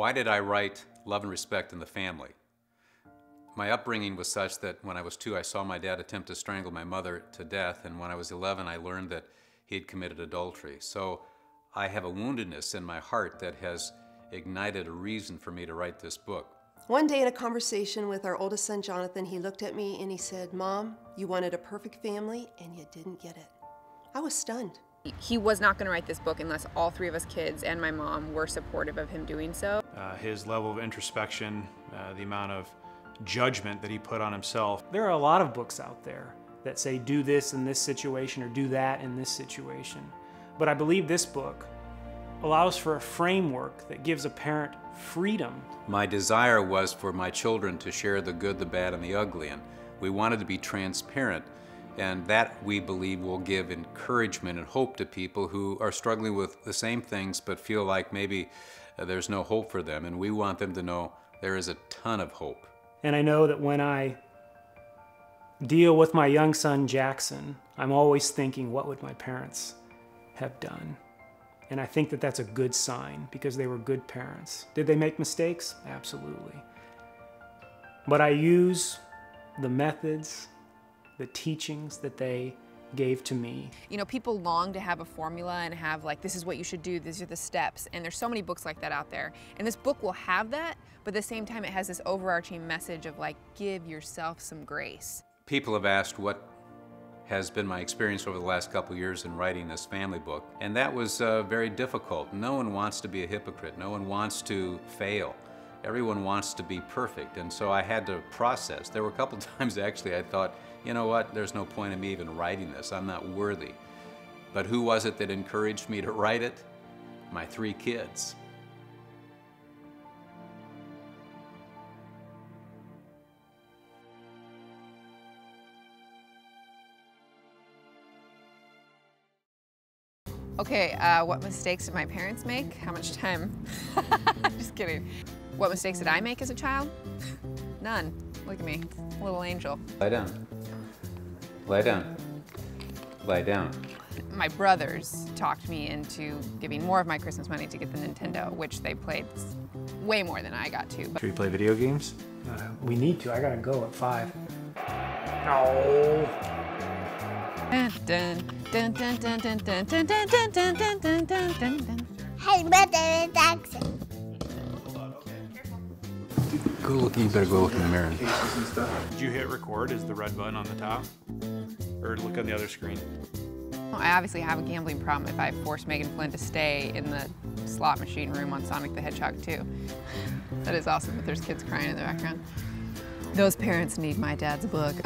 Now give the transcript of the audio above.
Why did I write Love and Respect in the Family? My upbringing was such that when I was 2, I saw my dad attempt to strangle my mother to death, and when I was 11, I learned that he had committed adultery. So I have a woundedness in my heart that has ignited a reason for me to write this book. One day in a conversation with our oldest son, Jonathan, he looked at me and he said, "Mom, you wanted a perfect family and you didn't get it." I was stunned. He was not going to write this book unless all 3 of us kids and my mom were supportive of him doing so. His level of introspection, the amount of judgment that he put on himself. There are a lot of books out there that say do this in this situation or do that in this situation. But I believe this book allows for a framework that gives a parent freedom. My desire was for my children to share the good, the bad, and the ugly, and we wanted to be transparent, and that, we believe, will give encouragement and hope to people who are struggling with the same things but feel like maybe there's no hope for them, and we want them to know there is a ton of hope. And I know that when I deal with my young son, Jackson, I'm always thinking, what would my parents have done? And I think that that's a good sign because they were good parents. Did they make mistakes? Absolutely. But I use the methods, the teachings that they gave to me. You know, people long to have a formula and have like, this is what you should do, these are the steps, and there's so many books like that out there. And this book will have that, but at the same time it has this overarching message of like, give yourself some grace. People have asked what has been my experience over the last couple years in writing this family book, and that was very difficult. No one wants to be a hypocrite. No one wants to fail. Everyone wants to be perfect, and so I had to process. There were a couple times actually I thought, you know what, there's no point in me even writing this. I'm not worthy. But who was it that encouraged me to write it? My 3 kids. Okay, what mistakes did my parents make? How much time? Just kidding. What mistakes did I make as a child? None. Look at me, little angel. Lie down. Lie down. Lie down. My brothers talked me into giving more of my Christmas money to get the Nintendo, which they played way more than I got to. Should we play video games? We need to. I gotta go at 5. Oh. Happy birthday, Jackson. Go look, you better go look in the mirror. Did you hit record? Is the red button on the top? Or look on the other screen? I obviously have a gambling problem if I force Megan Flynn to stay in the slot machine room on Sonic the Hedgehog 2. That is awesome, but there's kids crying in the background. Those parents need my dad's book.